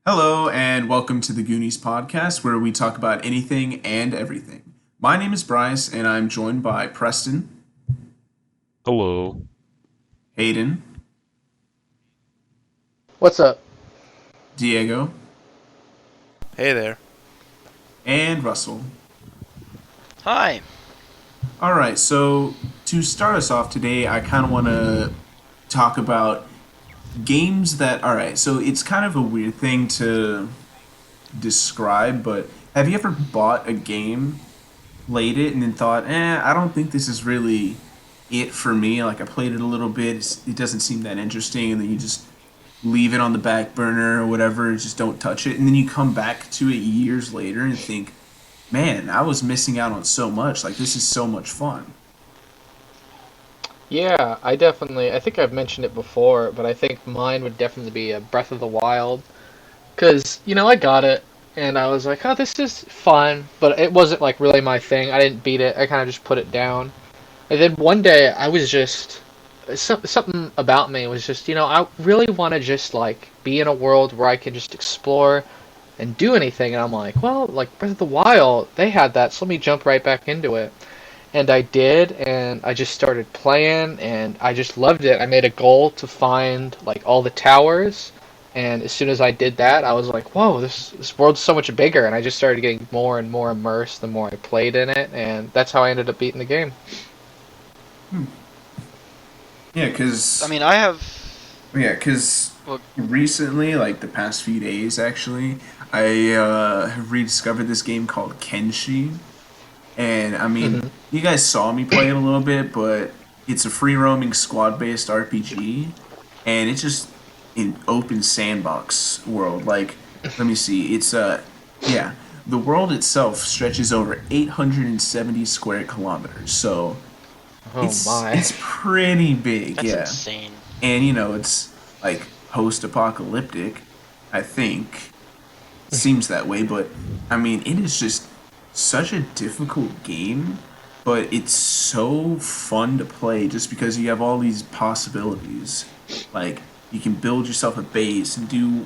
Hello, and welcome to the Goonies Podcast, where we talk about anything and everything. My name is Bryce, and I'm joined by Preston, Hello. Hayden, What's up? Diego, Hey there. and Russell. Hi. All right, so to start us off today, I kind of want to talk about games that. All right, so it's kind of a weird thing to describe, but have you ever bought a game, played it, and then thought, I don't think this is really it for me? Like, I played it a little bit, it doesn't seem that interesting, and then you just leave it on the back burner or whatever, just don't touch it, and then you come back to it years later and think, man, I was missing out on so much. Like, this is so much fun. Yeah, I think I've mentioned it before, but I think mine would definitely be a Breath of the Wild. Because, I got it, and I was like, oh, this is fun, but it wasn't, like, really my thing. I didn't beat it, I kind of just put it down. And then one day, I was just, something about me was just, I really want to just, like, be in a world where I can just explore and do anything. And I'm like, well, like, Breath of the Wild, they had that, so let me jump right back into it. And I did, and I just started playing, and I just loved it. I made a goal to find like all the towers, and as soon as I did that, I was like, "Whoa, this world's so much bigger!" And I just started getting more and more immersed the more I played in it, and that's how I ended up beating the game. Hmm. Yeah, I because mean, I have. Well, recently, like the past few days, actually, I have rediscovered this game called Kenshi. And I mean, Hmm. you guys saw me play it a little bit, but it's a free roaming squad based RPG, and it's just an open sandbox world. Like, let me see, yeah, the world itself stretches over 870 square kilometers, so Oh my. it's pretty big, that's yeah. insane. And it's like post apocalyptic, I think. Seems that way, but I mean, it is just such a difficult game, but it's so fun to play just because you have all these possibilities. Like, you can build yourself a base and do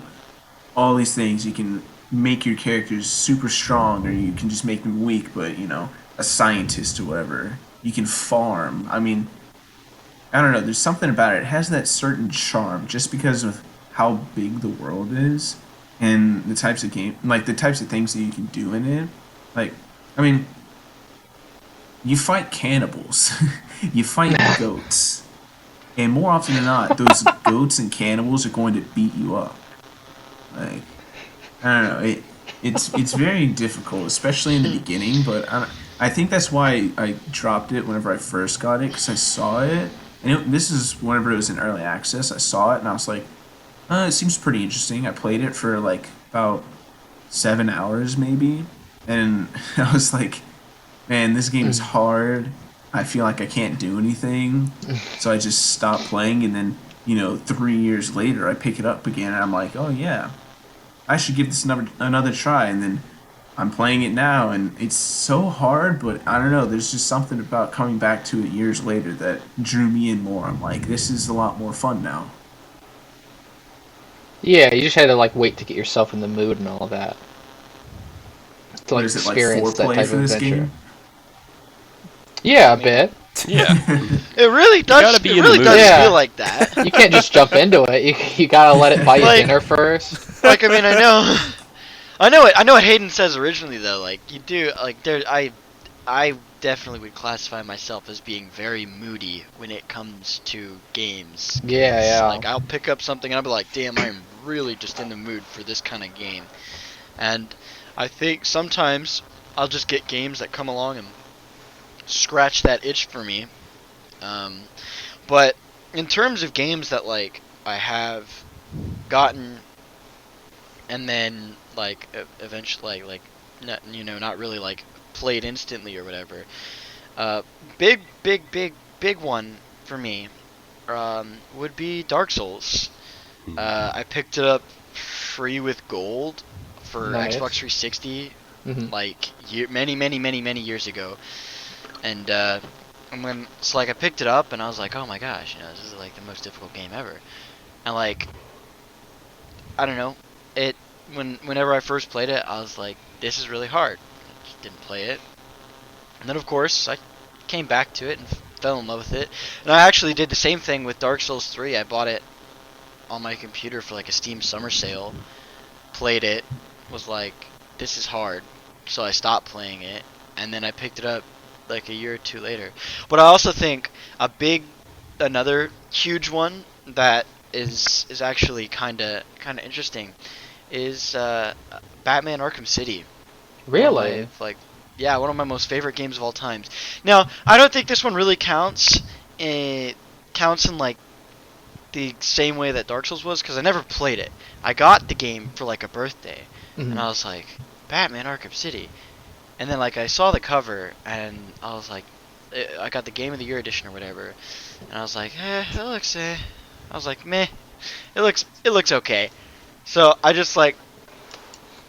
all these things. You can make your characters super strong, or you can just make them weak, but a scientist or whatever. You can farm. I mean, I don't know. There's something about it. It has that certain charm just because of how big the world is and the types of like the types of things that you can do in it. Like, I mean, you fight cannibals, you fight goats, and more often than not, those goats and cannibals are going to beat you up. Like, I don't know. It's very difficult, especially in the beginning. But I think that's why I dropped it whenever I first got it because I saw it, and this is whenever it was in early access. I saw it and I was like, it seems pretty interesting. I played it for like about 7 hours maybe, and I was like, man, this game is hard. I feel like I can't do anything, so I just stopped playing. And then 3 years later, I pick it up again, and I'm like, oh yeah, I should give this another try. And then I'm playing it now, and it's so hard, but I don't know. There's just something about coming back to it years later that drew me in more. I'm like, this is a lot more fun now. Yeah, you just had to like wait to get yourself in the mood and all that to What like is it, like experience that foreplay type for of this adventure. game? Yeah, I a mean, bit. Yeah. it really You gotta does. be It in the really mood. does feel Yeah. like that. You can't just jump into it. You gotta let it buy you Like, dinner first. like I mean, I know, I know it. I know what Hayden says originally though. Like you do. Like there, I definitely would classify myself as being very moody when it comes to games. Yeah, 'Cause, yeah. like I'll pick up something and I'll be like, damn, I'm really just in the mood for this kind of game. And I think sometimes I'll just get games that come along and scratch that itch for me. Um, but in terms of games that like I have gotten and then like eventually not, not really like played instantly or whatever. Uh, big one for me would be Dark Souls. I picked it up free with gold for Xbox Nice. 360 Hmm. like many years ago, and when it's like I picked it up and I was like, oh my gosh, this is like the most difficult game ever, and like I don't know, it whenever I first played it, I was like, this is really hard. I just didn't play it. And then of course I came back to it and fell in love with it. And I actually did the same thing with Dark Souls 3. I bought it on my computer for like a Steam summer sale. Played it, was like, this is hard. So I stopped playing it, and then I picked it up like a year or two later. But I also think another huge one that is actually kind of interesting is Batman Arkham City. Really? One of my most favorite games of all time. Now, I don't think this one really counts. It counts in like the same way that Dark Souls was, because I never played it. I got the game for like a birthday, and I was like, Batman Arkham City. And then like I saw the cover, and I was like, I got the Game of the Year edition or whatever, and I was like, it looks I was like, meh, it looks okay. So I just like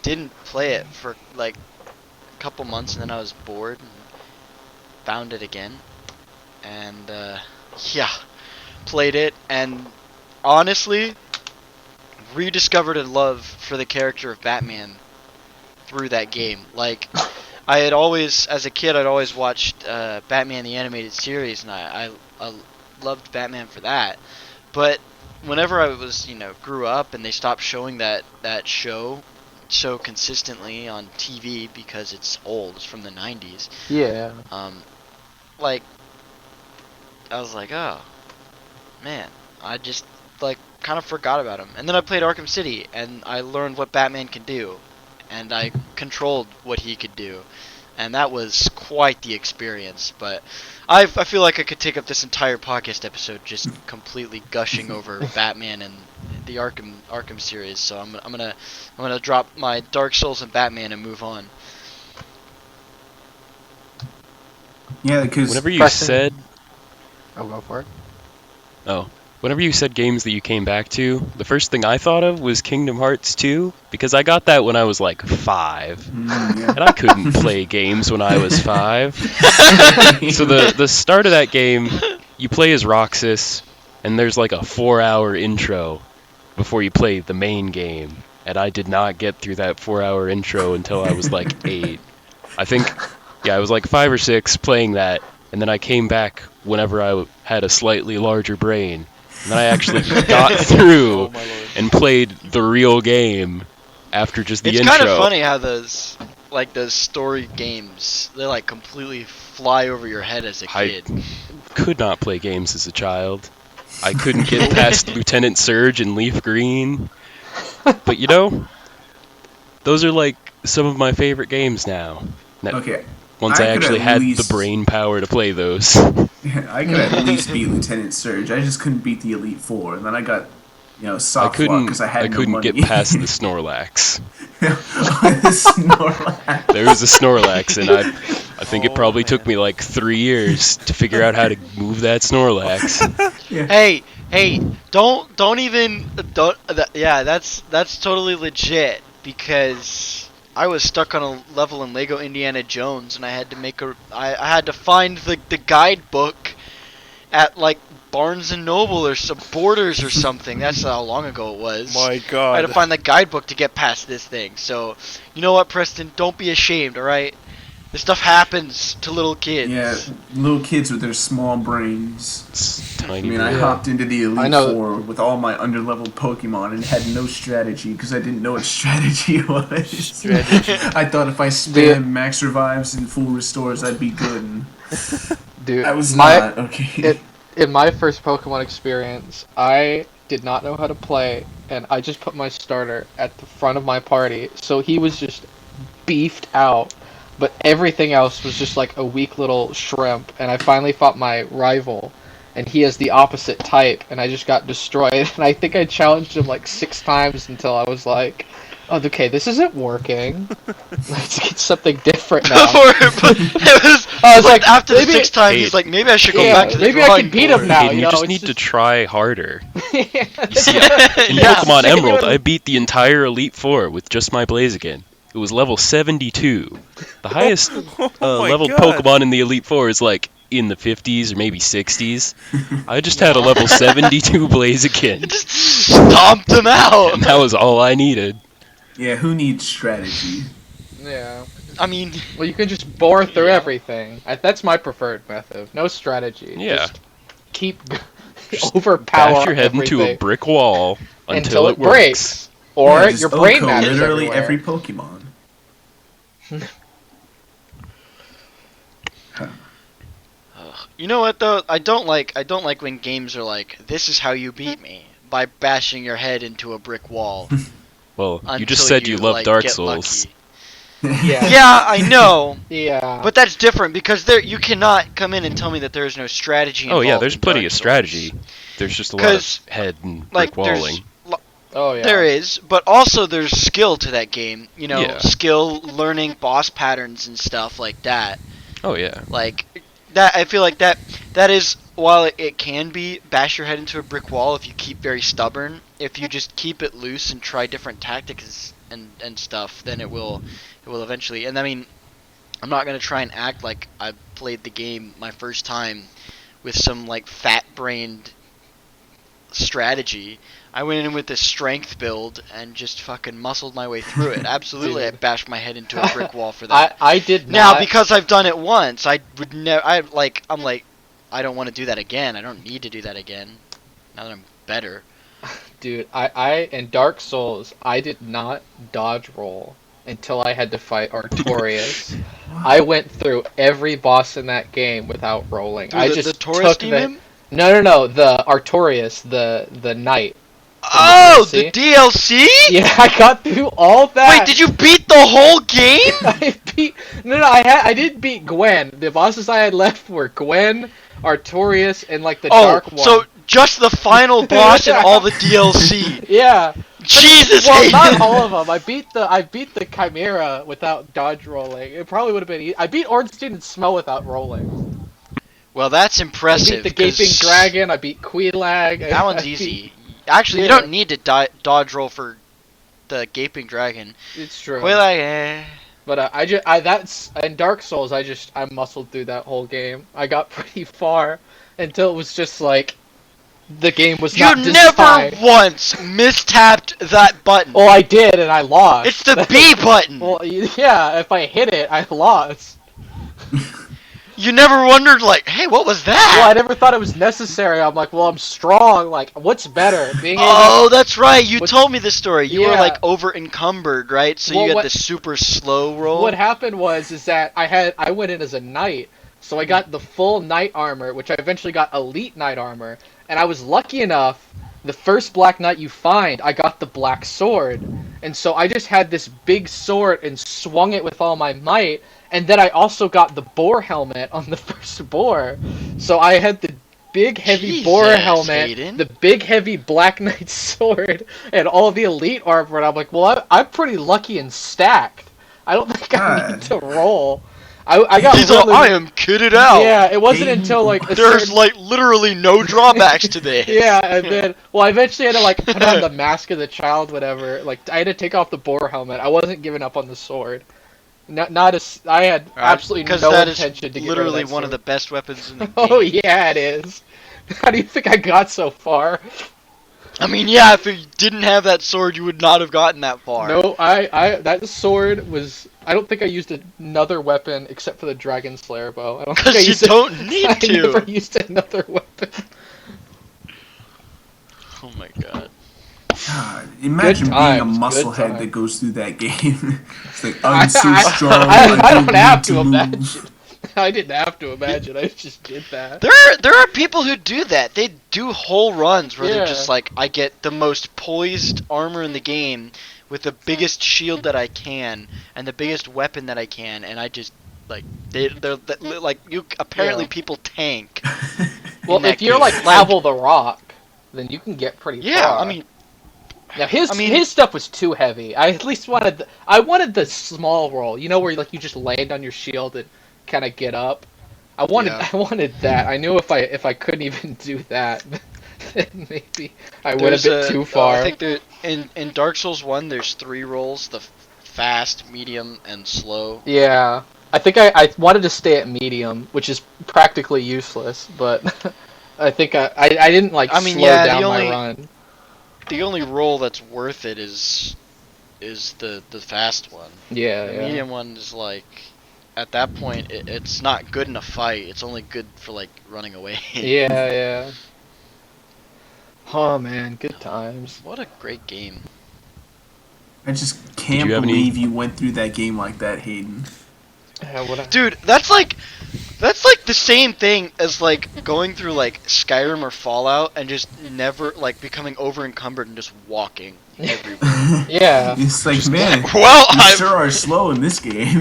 didn't play it for like a couple months, and then I was bored and found it again, and played it, and honestly rediscovered a love for the character of Batman through that game. Like, I had always, as a kid, I'd always watched Batman the Animated Series, and I loved Batman for that. But whenever I was, grew up and they stopped showing that show so consistently on TV because it's old, it's from the 90s. Yeah. Like, I was like, oh, man, I just, like, kind of forgot about him. And then I played Arkham City, and I learned what Batman can do, and I controlled what he could do, and that was quite the experience. But I feel like I could take up this entire podcast episode just completely gushing over Batman and the Arkham series. So I'm gonna drop my Dark Souls and Batman and move on. Yeah, because Whenever you Preston- said, I'll go for it. whenever you said games that you came back to, the first thing I thought of was Kingdom Hearts 2, because I got that when I was like 5. yeah. And I couldn't play games when I was 5. So the start of that game, you play as Roxas, and there's like a 4-hour intro before you play the main game. And I did not get through that 4-hour intro until I was like 8. I think, I was like 5 or 6 playing that, and then I came back whenever I had a slightly larger brain. And then I actually got through and played the real game after just the It's intro. kind of funny how those story games, they like completely fly over your head as a kid. Could not play games as a child. I couldn't get past Lieutenant Surge and Leaf Green. But those are like some of my favorite games now. Okay. Once I could actually at had least- the brain power to play those. I could at least beat Lieutenant Surge. I just couldn't beat the Elite Four, and then I got, soft lock because I had no couldn't money. get past the Snorlax. The Snorlax. There was a Snorlax, and I think it probably took me like 3 years to figure out how to move that Snorlax. Hey, that's totally legit, because I was stuck on a level in Lego Indiana Jones, and I had to I had to find the guidebook at like Barnes and Noble or some Borders or something. That's how long ago it was. My God. I had to find the guidebook to get past this thing. So, you know what, Preston? Don't be ashamed, alright? This stuff happens to little kids. Yeah, little kids with their small brains. It's tiny. I mean, I hopped into the I Elite know. Four with all my underleveled Pokemon and had no strategy because I didn't know what strategy was. I thought if I spam max revives and full restores, I'd be good. And Dude, I was not, okay. In my first Pokemon experience, I did not know how to play, and I just put my starter at the front of my party, so he was just beefed out, but everything else was just like a weak little shrimp, and I finally fought my rival, and he has the opposite type, and I just got destroyed, and I think I challenged him like 6 times until I was like, oh, okay, this isn't working. Let's get something different now. I was like, after the maybe- 6th time, he's like, maybe I should go Yeah, back to the maybe I drawing can beat him board. now. Hayden, you know, just it's need to just- try harder. Yeah. You see, in Yeah. Pokemon Yeah. Emerald, I beat the entire Elite Four with just my Blaziken. It was level 72. The highest my leveled God. Pokemon in the Elite Four is like in the 50s or maybe 60s. I just had a level 72 Blaziken, Just stomped him out. and that was all I needed. Yeah, who needs strategy? Yeah. I mean, Well, you can just bore through Yeah. everything. That's my preferred method. No strategy. Yeah. Just keep Just overpower bash your head everything into a brick wall until it works. breaks. Or Yeah, just your brain OHKO matters literally everywhere. every Pokemon. you know what though? I don't like when games are like, "This is how you beat me by bashing your head into a brick wall." Well, you until just said you love like, Dark get Souls. lucky. Yeah. Yeah, I know. Yeah. But that's different because you cannot come in and tell me that there is no strategy Oh involved. yeah, there's in plenty Dark of Souls. strategy. There's just a lot 'Cause, of head and Like brick walling. Oh yeah. There is, but also there's skill to that game. You know, Yeah. skill learning boss patterns and stuff like that. Oh yeah. Like that, I feel like that is, while it can be bash your head into a brick wall if you keep very stubborn. If you just keep it loose and try different tactics and stuff, then it will eventually. And I mean, I'm not gonna try and act like I played the game my first time with some like fat-brained strategy. I went in with this strength build and just fucking muscled my way through it. Absolutely, I Dude. bashed my head into a brick wall for that. I did Now, not. because I've done it once, I would never. I'm like, I don't want to do that again. I don't need to do that again. Now that I'm better. Dude, I in Dark Souls, I did not dodge roll until I had to fight Artorias. I went through every boss in that game without rolling. I just the Taurus took demon. No, the Artorias, the knight. Oh, DLC? the DLC. Yeah, I got through all that. Wait, did you beat the whole game? I beat I didn't beat Gwen. The bosses I had left were Gwen, Artorias, and like the dark one. So just the final boss and all the DLC. Yeah. Jesus. Well, Hayden. not all of them. I beat the Chimera without dodge rolling. It probably would have been. I beat Ornstein and Smell without rolling. Well, that's I impressive. beat the Gaping 'cause Dragon. I beat Queelag. That one's easy. Actually, you Yeah. don't need to dodge roll for the Gaping Dragon. It's true. Well, eh. But that's in Dark Souls. I muscled through that whole game. I got pretty far until it was just like the game was You not never designed. once mistapped that button. Well, I did, and I lost. It's the B button. Well, yeah. If I hit it, I lost. You never wondered, like, hey, what was that? Well, I never thought it was necessary. I'm like, well, I'm strong. Like, what's better? Being able Oh, that's right. You What- told me this story. You were Yeah. like over encumbered, right? So Well, you got what- this super slow roll. What happened was that I went in as a knight, so I got the full knight armor, which I eventually got elite knight armor, and I was lucky enough. The first black knight you find, I got the black sword, and so I just had this big sword and swung it with all my might. And then I also got the boar helmet on the first boar, so I had the big heavy boar Jesus, helmet, Hayden. the big heavy black knight sword, and all the elite armor. And I'm like, well, I'm pretty lucky and stacked. I don't think I need to roll. I got He's all, really- I am kitted out. Yeah, it wasn't Hayden, until like a There's certain- like literally no drawbacks to this. yeah, and then I eventually had to like put on the mask of the child, whatever. Like I had to take off the boar helmet. I wasn't giving up on the sword. Not as I had absolutely because no that is intention to get literally rid of that one of the sword. best weapons in the game. Oh yeah, it is. How do you think I got so far? I mean, yeah, if you didn't have that sword, you would not have gotten that far. No, I that sword was. I don't think I used another weapon except for the Dragon Slayer bow. I don't think I Because you used don't need I to. never used another weapon. Oh my god. God, imagine being a times, good musclehead times. that goes through that game. It's like, I'm so strong. I don't need have to move. imagine. I didn't have to imagine. I just did that. There are people who do that. They do whole runs where they're Yeah. just like, I get the most poised armor in the game with the biggest shield that I can and the biggest weapon that I can, and I just like they're like you. Apparently, Yeah. people tank. Well, in that if you're game. like Pavel the Rock, then you can get pretty Yeah, far. I mean, now his I mean- his stuff was too heavy. I at least wanted I wanted the small roll. You know where like you just land on your shield and kind of get up. I wanted Yeah. I wanted that. I knew if I couldn't even do that, then maybe I would have been too far. I think there, in Dark Souls 1, there's 3 rolls: the fast, medium, and slow. Yeah, I think I wanted to stay at medium, which is practically useless. But I think I didn't like I mean, slow yeah, down the my only- run. The only roll that's worth it is is the fast one. Yeah, The yeah. medium one is like, at that point, it's not good in a fight. It's only good for like running away. Yeah, yeah. Oh man, good times. What a great game. I just can't you have any- believe you went through that game like that, Hayden. Yeah, what? Dude, that's like the same thing as like going through like Skyrim or Fallout and just never like becoming over encumbered and just walking everywhere. Yeah. It's like, man, Well, you I've sure are slow in this game.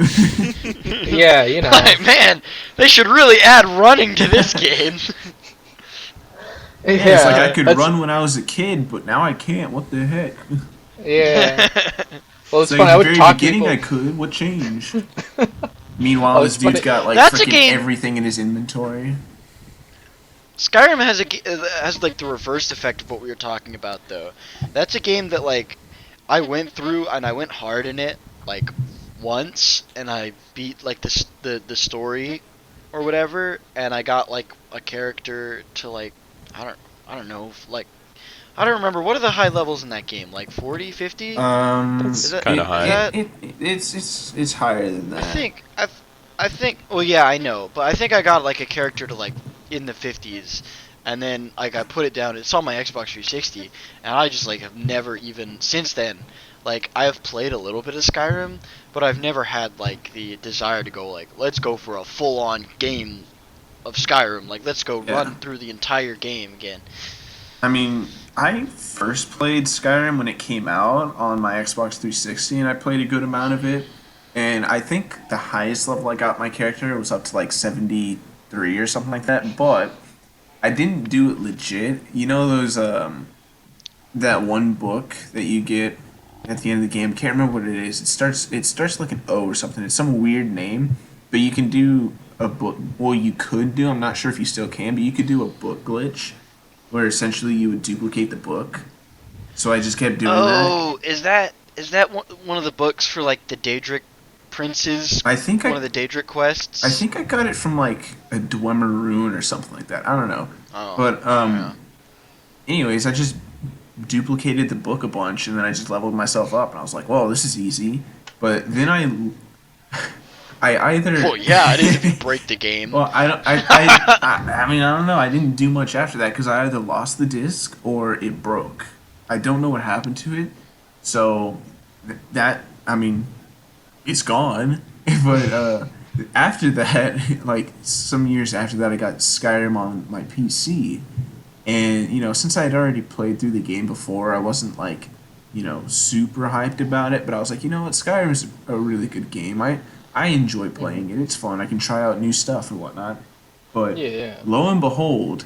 Yeah, you know. man, they should really add running to this game. Yeah, It's like I could that's- run when I was a kid, but now I can't. What the heck? Yeah. Well, it's Like, funny. I at the would very talk beginning people. I could. What changed? Meanwhile, Oh, this it's dude's funny. got like That's a freaking game- everything in his inventory. Skyrim has like the reverse effect of what we were talking about though. That's a game that like I went through and I went hard in it like once and I beat like the story or whatever and I got like a character to like I don't know like I don't remember what are the high levels in that game like 40, 50? Is that- kinda high. It's higher than that. I think well yeah I know but I think I got like a character to like in the 50s and then like I put it down it's on my Xbox 360 and I just like have never even since then like I have played a little bit of Skyrim but I've never had like the desire to go like let's go for a full on game of Skyrim like let's go Yeah. run through the entire game again. I mean, I first played Skyrim when it came out on my Xbox 360, and I played a good amount of it. And I think the highest level I got my character was up to like 73 or something like that. But I didn't do it legit. You know those that one book that you get at the end of the game. Can't remember what it is. It starts like an O or something. It's some weird name, but you can do a book. Well, you could do. I'm not sure if you still can, but you could do a book glitch where essentially you would duplicate the book. So I just kept doing that. Oh, is that one of the books for like the Daedric princes? I think One of the Daedric quests? I think I got it from like a Dwemer rune or something like that. I don't know. Oh, But yeah. anyways, I just duplicated the book a bunch and then I just leveled myself up and I was like, "Whoa, this is easy." But then I either Well, yeah, I didn't even break the game. Well, I mean, I don't know. I didn't do much after that because I either lost the disc or it broke. I don't know what happened to it. So that, I mean, it's gone. But after that, like some years after that, I got Skyrim on my PC. And, you know, since I had already played through the game before, I wasn't like, you know, super hyped about it. But I was like, you know what, Skyrim is a really good game. I enjoy playing it. It's fun. I can try out new stuff and whatnot. But Yeah. lo and behold,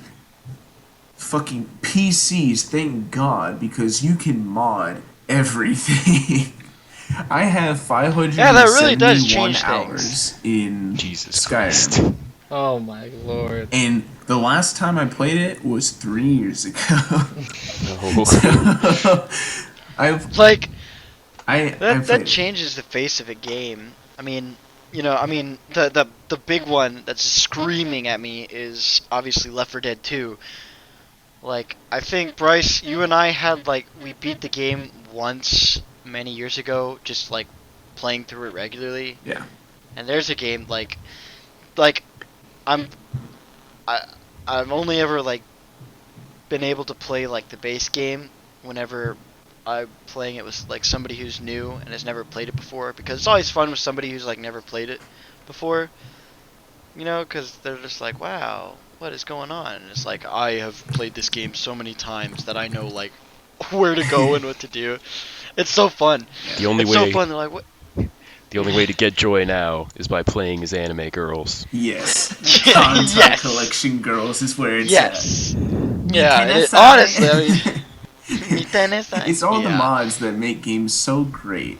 fucking PCs, thank God, because you can mod everything. I have 571 Yeah, that really does change hours in Jesus Skyrim. Christ. Oh my lord. And the last time I played it was 3 years ago. No. So, I've Like I've that played it. changes the face of a game. I mean, you know, I mean the big one that's screaming at me is obviously Left 4 Dead 2. Like I think Bryce, you and I had like we beat the game once many years ago, just like playing through it regularly. Yeah. And there's a game like I've only ever like been able to play like the base game whenever I'm playing it with like somebody who's new and has never played it before, because it's always fun with somebody who's like never played it before, you know, because they're just like, wow, what is going on? And it's like, I have played this game so many times that I know like where to go and what to do. It's so fun. The only It's way so fun. They're like, what? the only way to get joy now is by playing as anime girls. Yes. Yeah, Content yes. collection girls is where it's Yes. at. Yeah. Nitenesa. Honestly, I mean. Nitenesa. It's all the Yeah. mods that make games so great.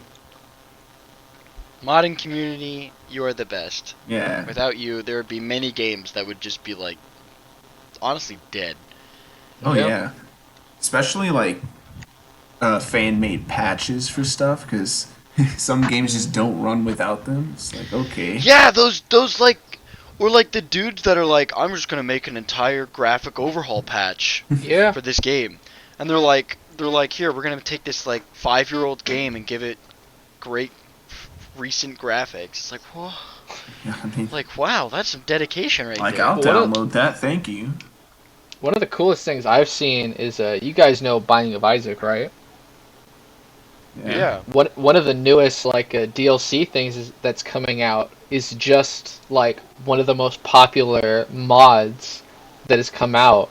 Modding community, you are the best. Yeah. Without you, there would be many games that would just be like, honestly, dead. Oh Yep. yeah. Especially like fan-made patches for stuff, because some games just don't run without them. It's like, okay. Yeah, those like, or like the dudes that are like, I'm just gonna make an entire graphic overhaul patch Yeah. for this game, and they're like, they're like, here, we're gonna take this like 5-year-old game and give it great recent graphics. It's like, whoa. Yeah, I mean, Like, wow, that's some dedication right like there. I'll download that. Thank you. One of the coolest things I've seen is you guys know Binding of Isaac, right? Yeah. One of the newest like DLC things that's coming out is just like one of the most popular mods that has come out.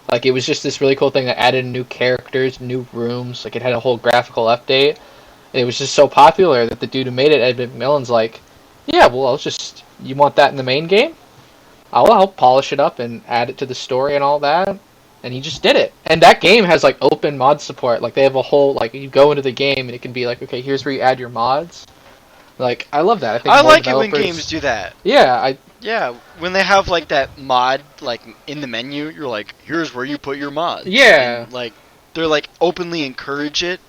Like it was just this really cool thing that added new characters, new rooms. Like it had a whole graphical update. And it was just so popular that the dude who made it, Ed McMillan's like, yeah, well, you want that in the main game? I'll polish it up and add it to the story and all that. And he just did it. And that game has like open mod support. Like they have a whole like you go into the game and it can be like, okay, here's where you add your mods. Like I love that. I like it when games do that. Yeah, Yeah, when they have like that mod like in the menu, you're like, here's where you put your mods. Yeah. And, like they're like openly encourage it.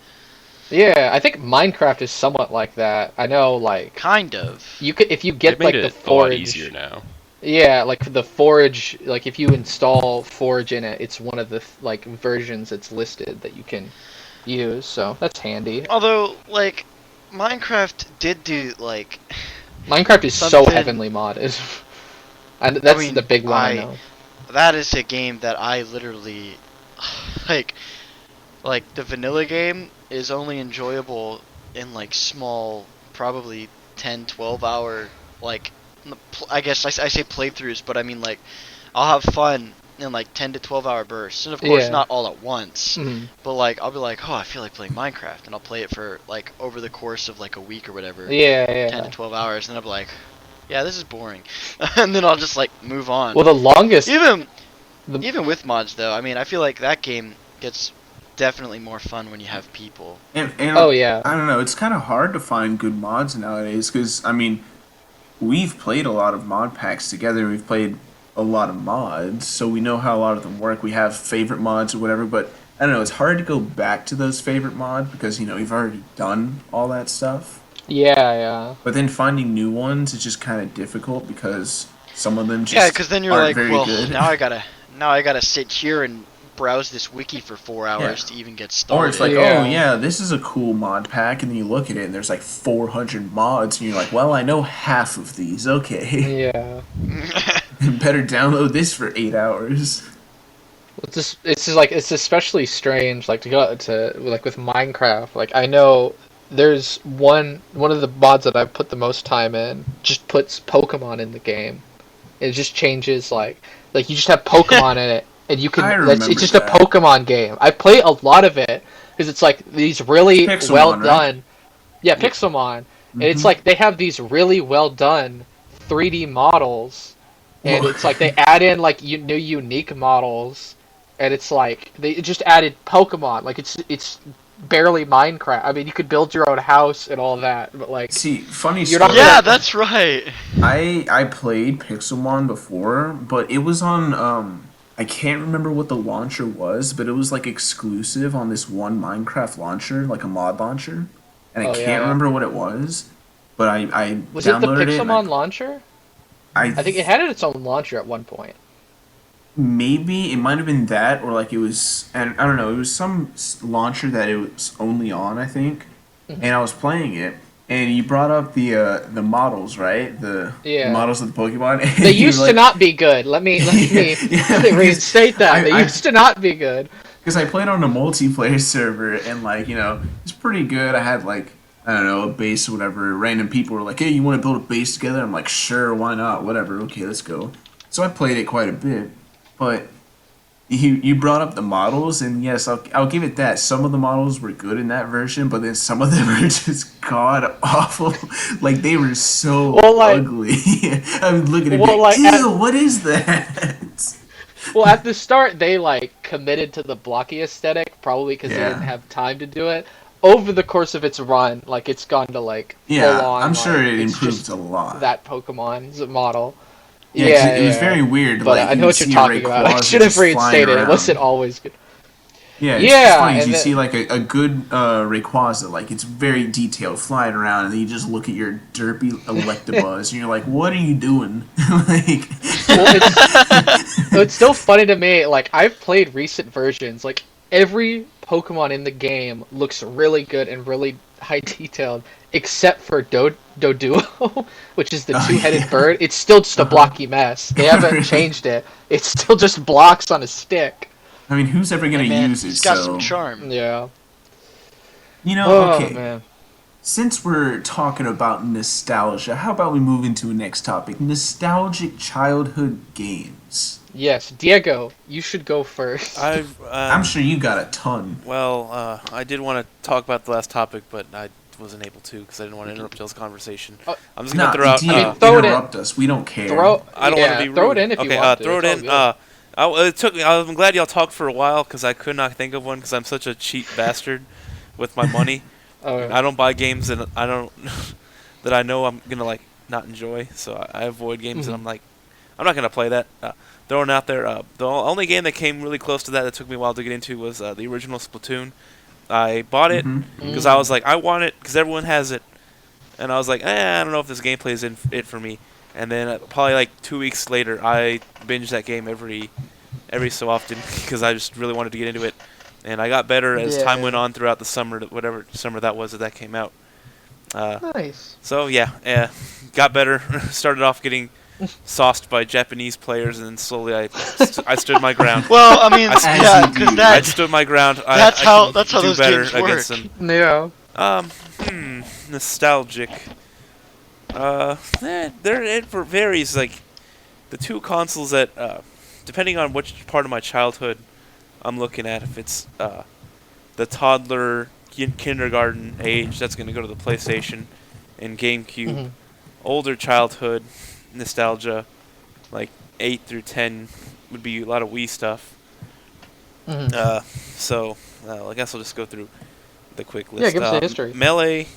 Yeah, I think Minecraft is somewhat like that. I know, like Kind of. you could if you get They like made the it a lot forge. easier now. Yeah, like the Forge, like if you install Forge in it, it's one of the like versions that's listed that you can use. So that's handy. Although like Minecraft did do like Minecraft is so something- heavily modded, and that's mean, the big one I know. that is a game that I literally like the vanilla game is only enjoyable in like small, probably 10-12 hour like I guess I say playthroughs, but I mean like I'll have fun in like 10 to 12 hour bursts, and of course Yeah. not all at once. Mhm. But like I'll be like, oh, I feel like playing Minecraft, and I'll play it for like over the course of like a week or whatever. Yeah, 10 to yeah. 12 hours, and I'll be like, yeah, this is boring, and then I'll just like move on. Well, the longest. even the- even with mods though, I mean, I feel like that game gets definitely more fun when you have people. And Oh yeah. I don't know. It's kind of hard to find good mods nowadays because I mean, we've played a lot of mod packs together. We've played a lot of mods, so we know how a lot of them work. We have favorite mods or whatever, but I don't know. It's hard to go back to those favorite mods because we've already done all that stuff. Yeah, yeah. But then finding new ones is just kind of difficult because some of them just Yeah, because then you're aren't like, very well, good. now I gotta sit here and browse this wiki for 4 hours to even get started. Or it's like, Yeah. oh yeah, this is a cool mod pack, and then you look at it and there's like 400 mods, and you're like, well, I know half of these. Okay, Yeah. better download this for 8 hours. It's especially strange like to go to like with Minecraft. Like I know there's one of the mods that I've put the most time in just puts Pokemon in the game. It just changes like you just have Pokemon in it and you I can remember it's just that. a Pokemon game. I play a lot of it because it's like these really Pixelmon, well right? done. Yeah, Pixelmon. And it's Mhm. like they have these really well done 3D models and Whoa. it's like they add in like new unique models. And it's like they just added Pokemon. Like it's barely Minecraft. I mean, you could build your own house and all that, but like See, funny You're story. not Yeah, that's right. I played Pixelmon before, but it was on I can't remember what the launcher was, but it was like exclusive on this one Minecraft launcher, like a mod launcher, and I Oh, can't yeah. remember what it was. But I was it the downloaded Pixelmon and launcher? I I think it had its own launcher at one point. maybe it might have been that, or like it was, and I don't know, it was some launcher that it was only on, I think, Mhm. and I was playing it, and you brought up the models, right? The Yeah. models of the Pokemon. and They you used were to like- not be good. Let me Yeah, reinstate that. They I- used to not be good. Because I played on a multiplayer server and like it's pretty good. I had like I don't know a base or whatever. Random people were like, "Hey, you want to build a base together?" I'm like, "Sure, why not? Whatever. Okay, let's go." So I played it quite a bit, but you brought up the models, and yes, I'll give it that. Some of the models were good in that version, but then some of them were just god awful. Like they were so Well, like- ugly. I'm looking at Well, it. like, Ew, what is that? Well, at the start, they like committed to the blocky aesthetic, probably because they Yeah. didn't have time to do it. Over the course of its run, like it's gone to like Yeah, full on. I'm sure like, it it's improved just a lot. that Pokemon's model. Yeah, 'cause it was very weird. But like, I you know what would you're see talking about. I Rayquaza should have just flying reinstated it. It around. wasn't always good. Yeah, it's Yeah, funny. 'Cause and you the- see like a good Rayquaza, like it's very detailed, flying around, and then you just look at your derpy Electabuzz, and you're like, "What are you doing?" like, Well, it's still funny to me. Like I've played recent versions. Like every Pokemon in the game looks really good and really high detailed, except for Doduo, which is the two-headed bird. It's still just a blocky mess. They haven't changed it. It's still just blocks on a stick. I mean, who's ever gonna use it? It's got some charm. Yeah. Okay. Man. Since we're talking about nostalgia, how about we move into the next topic? Nostalgic childhood games. Yes, Diego, you should go first. I'm sure you got a ton. Well, I did want to talk about the last topic, but I wasn't able to because I didn't want to interrupt Jill's conversation. I'm just gonna throw out. Throw it in. Interrupt us. We don't care. I don't want to be rude. Throw it in if you want to. Throw it in. I'm glad y'all talked for a while because I could not think of one because I'm such a cheap bastard with my money. I don't buy games that that I know I'm gonna like not enjoy, so I avoid games and I'm like, I'm not gonna play that. Throwing out there, the only game that came really close to that took me a while to get into was the original Splatoon. I bought it because I was like, I want it because everyone has it, and I was like, I don't know if this gameplay is it for me. And then probably like 2 weeks later, I binged that game every so often because I just really wanted to get into it. And I got better as time went on throughout the summer, whatever summer that was that came out. Nice. So yeah, got better. Started off getting sauced by Japanese players, and then slowly I stood my ground. Well, I mean, because I stood my ground. That's how do those better games work. against them. Yeah. Nostalgic. It varies. Like the two consoles that, depending on which part of my childhood I'm looking at, if it's the toddler kindergarten age, that's going to go to the PlayStation and GameCube. Older childhood nostalgia, like 8 through 10, would be a lot of Wii stuff. So I guess I'll just go through the quick list. Yeah, give us the history. Melee.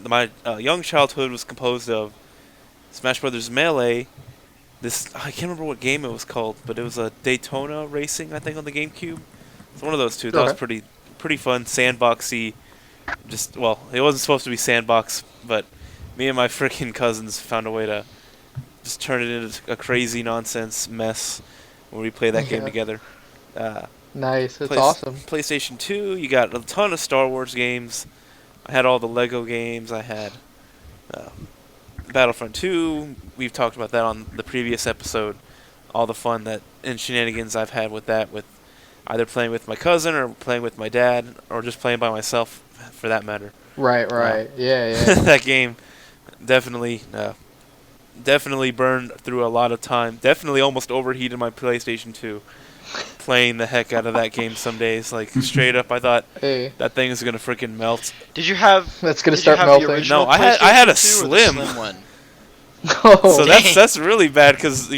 My young childhood was composed of Smash Brothers Melee. I can't remember what game it was called, but it was a Daytona Racing, I think, on the GameCube. It's one of those two. That was pretty fun, sandboxy. It wasn't supposed to be sandbox, but me and my freaking cousins found a way to just turn it into a crazy nonsense mess when we play that game together. Nice, that's awesome. PlayStation 2, you got a ton of Star Wars games. I had all the Lego games. I had Battlefront 2. We've talked about that on the previous episode. All the fun and shenanigans I've had with that, with either playing with my cousin or playing with my dad or just playing by myself, for that matter. Right. Yeah. That game definitely burned through a lot of time. Definitely almost overheated my PlayStation 2. Playing the heck out of that game some days, like straight up, I thought that thing is gonna freaking melt. Did you have? That's gonna start melting. No, I had a slim one. So that's really bad because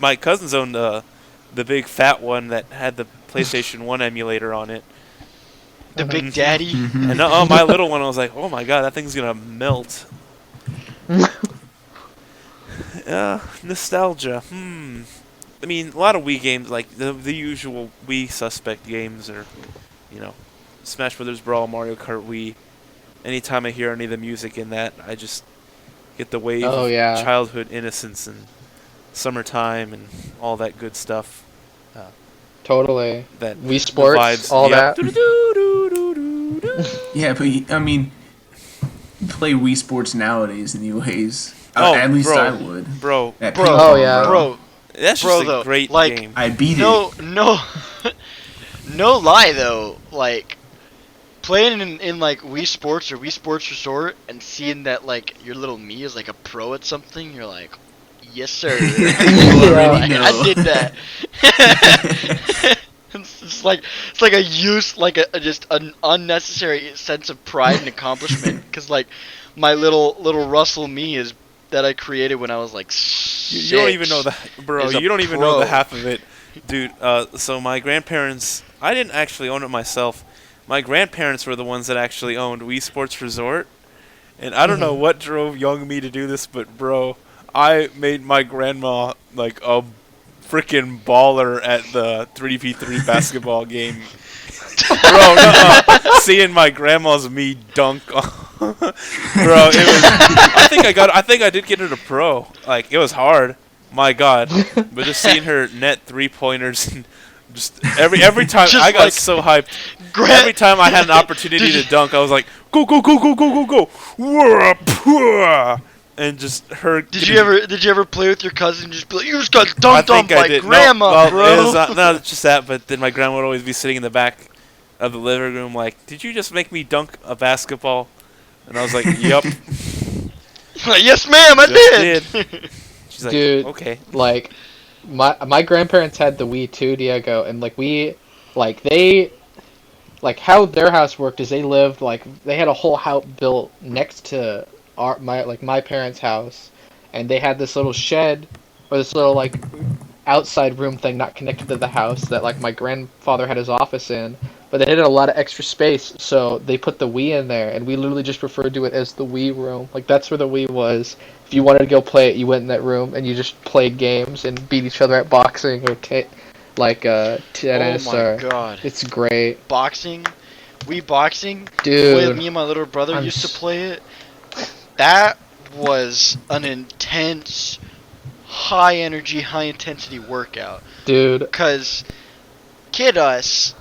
my cousins owned the big fat one that had the PlayStation 1 emulator on it. The Big Daddy. And my little one, I was like, oh my god, that thing's gonna melt. Nostalgia. I mean, a lot of Wii games, like the usual Wii suspect games, or Smash Brothers Brawl, Mario Kart Wii. Anytime I hear any of the music in that, I just get the wave of childhood innocence and summertime and all that good stuff. Totally. That Wii Sports, vibes, all that. Yeah, but I mean, you play Wii Sports nowadays anyways. At least I would. Bro. That's just a great game. I beat it. No lie though. Like playing in like Wii Sports or Wii Sports Resort and seeing that like your little me is like a pro at something, you're like, yes sir. I did that. It's like a just an unnecessary sense of pride and accomplishment because like my little Russell me is that I created when I was like 6. You don't even know that, bro. You don't even know the half of it, dude. So my grandparents, I didn't actually own it myself. My grandparents were the ones that actually owned Wii Sports Resort, and I don't know what drove young me to do this, but bro, I made my grandma like a freaking baller at the 3v3 basketball game. Bro, seeing my grandma's me dunk, bro, it was. I think I did get her to pro. Like it was hard, my god, but just seeing her net 3-pointers, and just every time I got so hyped. every time I had an opportunity to dunk, I was like, go, go, go, go, go, go, go, and just her. Did you ever play with your cousin and just be like, you just got dunked on by did. grandma, no, bro? It was not just that, but then my grandma would always be sitting in the back of the living room like, did you just make me dunk a basketball? And I was like, yup. Yes, ma'am, I did. She's like, dude, okay. Like, my grandparents had the Wii too, Diego, and how their house worked is they had a whole house built next to my parents' house, and they had this little shed or this little outside room thing not connected to the house that my grandfather had his office in, but they had a lot of extra space, so they put the Wii in there, and we literally just referred to it as the Wii room. That's where the Wii was. If you wanted to go play it, you went in that room and you just played games and beat each other at boxing or tennis. Oh my god, it's great. Boxing, Wii boxing, dude. Me and my little brother used to play it. That was an intense, high energy, high intensity workout, dude. Because kid us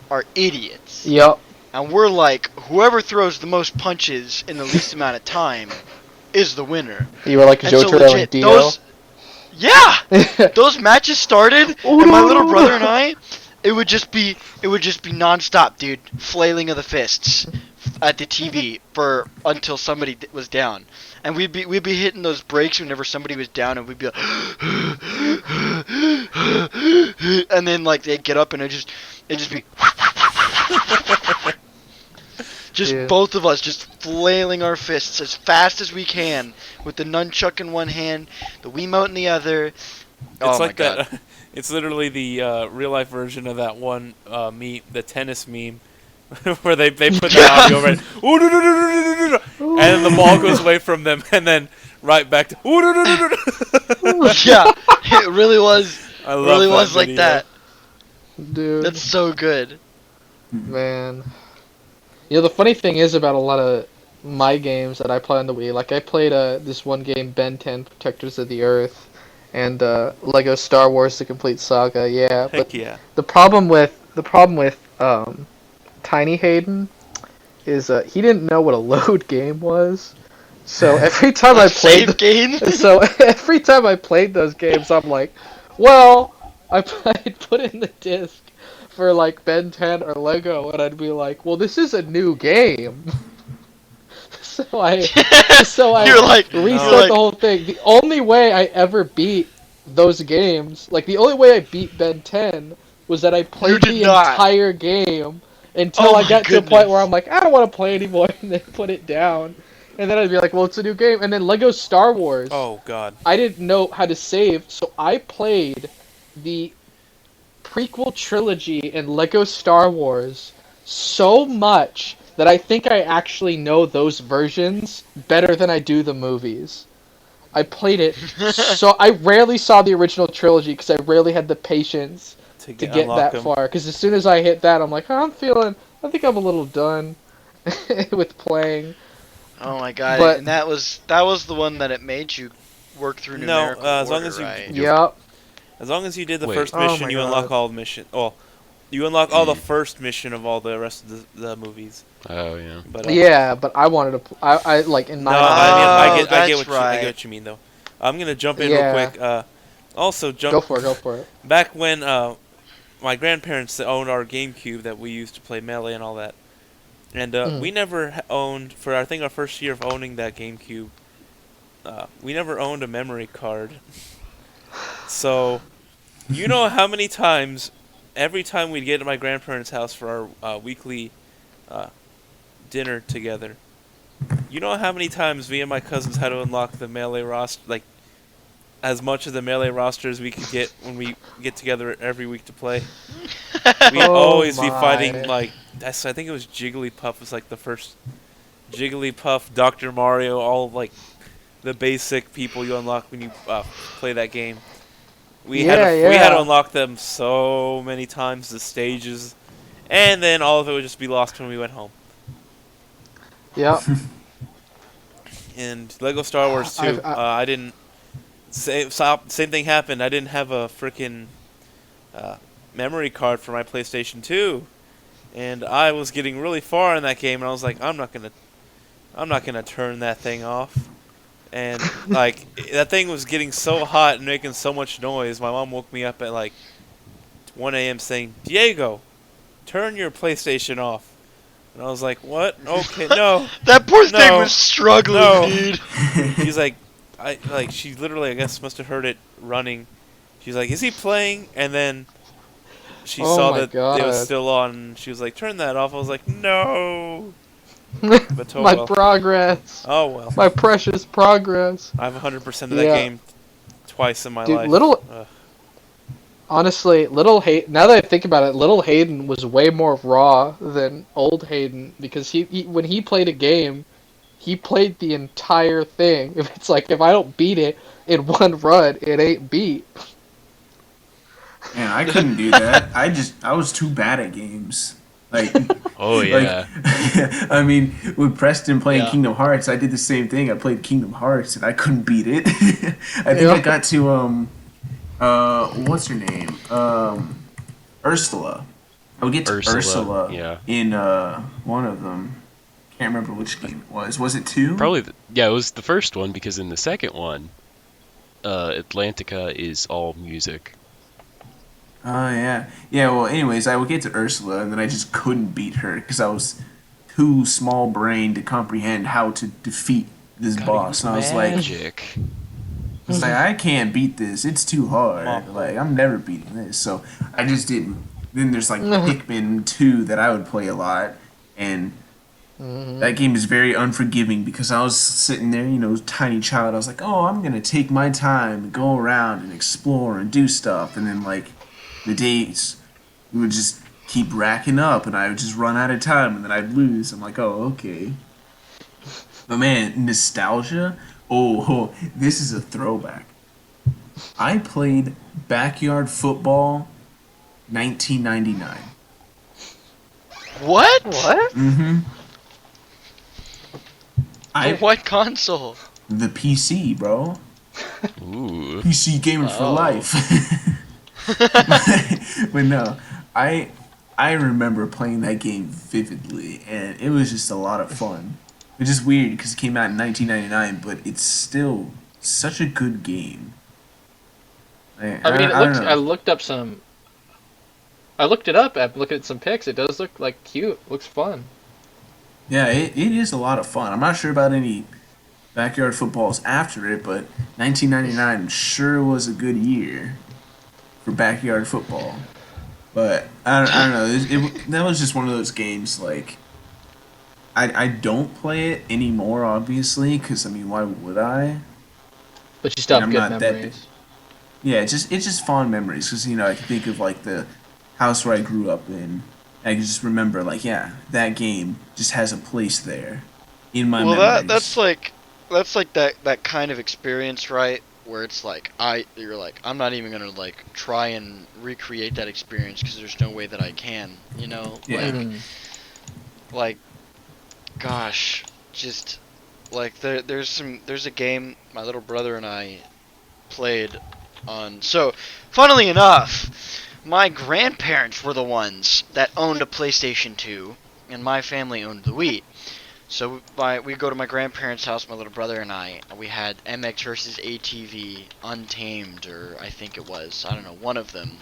are idiots. Yep. And we're like, whoever throws the most punches in the least amount of time is the winner. You were like Jotaro and Dio. Those matches started, and my little brother and I, it would just be nonstop, dude, flailing of the fists at the TV until somebody was down, and we'd be hitting those breaks whenever somebody was down, and we'd be like, and then they'd get up and it'd just be. Both of us just flailing our fists as fast as we can with the nunchuck in one hand, the Wiimote in the other. It's like that. It's literally the real life version of that one meme, the tennis meme, where they put that audio right. And then the ball goes away from them, and then right back to. Yeah, it really was. I love really was like that. Dude, that's so good. Man. The funny thing is about a lot of my games that I play on the Wii, I played this one game, Ben 10 Protectors of the Earth, and Lego Star Wars: The Complete Saga. Yeah, but yeah. The problem with Tiny Hayden is he didn't know what a load game was. So every time I played every time I played those games, I'm like, well, I'd put in the disc for Ben 10 or Lego, and I'd be like, well, this is a new game. so I restart the whole thing. The only way I ever beat those games, the only way I beat Ben 10 was that I played the entire game until I got to a point where I'm like, I don't want to play anymore, and then put it down. And then I'd be like, well, it's a new game. And then Lego Star Wars. Oh, God. I didn't know how to save, so I played the prequel trilogy in Lego Star Wars so much that I think I actually know those versions better than I do the movies. I played it so I rarely saw the original trilogy because I rarely had the patience to get that far. Because as soon as I hit that, I'm like, I think I'm a little done with playing. Oh my god! And that was the one that it made you work through numerical order, as long as you. right? Yep. As long as you did the first mission, you unlock all the mission. Oh, you unlock all the first mission of all the rest of the movies. Oh yeah. But but I wanted to. I in my. No, I get what you mean though. I'm gonna jump in real quick. Also Go for it. Back when my grandparents owned our GameCube that we used to play Melee and all that, and we never owned I think our first year of owning that GameCube. We never owned a memory card. So, you know how many times, every time we'd get to my grandparents' house for our weekly dinner together, you know how many times me and my cousins had to unlock the Melee roster, as much of the Melee roster as we could get when we get together every week to play? We'd always be fighting, I think it was Jigglypuff was the first. Jigglypuff, Dr. Mario, all the basic people you unlock when you play that game. We had to unlock them so many times, the stages, and then all of it would just be lost when we went home. Yep. And Lego Star Wars 2, I didn't. Same thing happened. I didn't have a freaking memory card for my PlayStation 2, and I was getting really far in that game, and I was like, I'm not gonna turn that thing off. And like that thing was getting so hot and making so much noise. My mom woke me up at like 1 a.m. saying, "Diego, turn your PlayStation off." And I was like, "What? Okay, no." That poor No. thing was struggling, No. dude. She's like, she literally, I guess, must have heard it running. She's like, "Is he playing?" And then she Oh saw my that God. it was still on. And she was like, "Turn that off." I was like, "No." But oh My well. progress. Oh well. My precious progress. I have 100% of that Yeah. game twice in my Dude, life. Honestly, little Hayden. Now that I think about it, little Hayden was way more raw than old Hayden because he when he played a game, he played the entire thing. If it's like if I don't beat it in one run, it ain't beat. Man, I couldn't do that. I was too bad at games. Like, Oh yeah. like, I mean, with Preston playing Yeah. Kingdom Hearts, I did the same thing. I played Kingdom Hearts and I couldn't beat it. I think I got to what's her name? Ursula. I would get to Ursula yeah. in one of them. Can't remember which game it was. Was it 2? Probably, it was the first one because in the second one, Atlantica is all music. Oh, yeah. Yeah, well, anyways, I would get to Ursula, and then I just couldn't beat her because I was too small-brained to comprehend how to defeat this boss. And I was Magic. like, I can't beat this. It's too hard. Mom. Like, I'm never beating this. So I just didn't. Then there's, like, Pikmin 2 that I would play a lot, and that game is very unforgiving because I was sitting there, tiny child. I was like, oh, I'm going to take my time and go around and explore and do stuff. And then, like, the days would just keep racking up, and I would just run out of time, and then I'd lose. I'm like, oh, okay. But man, nostalgia. Oh, this is a throwback. I played Backyard Football 1999. What? What? Mm-hmm. For what console? The PC, bro. Ooh. PC gamer for Oh. life. But no, I remember playing that game vividly, and it was just a lot of fun. It's just weird because it came out in 1999, but it's still such a good game. I mean, I don't know. I looked up some. I looked it up. I'm looking at some pics. It does look like cute. Looks fun. Yeah, it is a lot of fun. I'm not sure about any backyard footballs after it, but 1999 sure was a good year for backyard football. But I don't know. That was just one of those games. Like, I don't play it anymore, obviously, because I mean, why would I? But you still have I'm good not that memories. Yeah, it's just fond memories because I can think of like the house where I grew up in. I can just remember like that game just has a place there in my memories. That's like that kind of experience, right? Where it's like you're like, I'm not even gonna like try and recreate that experience because there's no way that I can, Yeah. Like, gosh, just like there's a game my little brother and I played on. So, funnily enough, my grandparents were the ones that owned a PlayStation 2, and my family owned the Wii. So we go to my grandparents' house, my little brother and I. We had MX versus ATV Untamed, or I think it was, I don't know, one of them.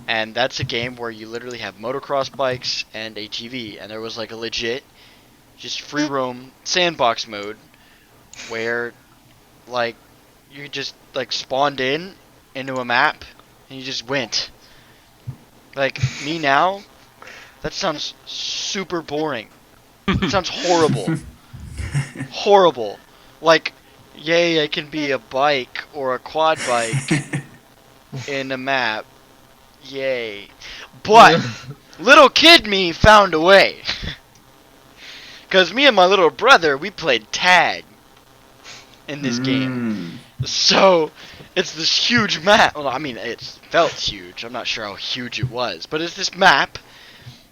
And that's a game where you literally have motocross bikes and ATV, and there was like a legit, just free roam sandbox mode, where like you just like spawned into a map, and you just went. Like me now, that sounds super boring. It sounds horrible. Horrible. Like, yay, I can be a bike or a quad bike in a map. Yay. But, little kid me found a way. Because me and my little brother, we played tag in this game. So, it's this huge map. Well, I mean, it felt huge. I'm not sure how huge it was. But it's this map.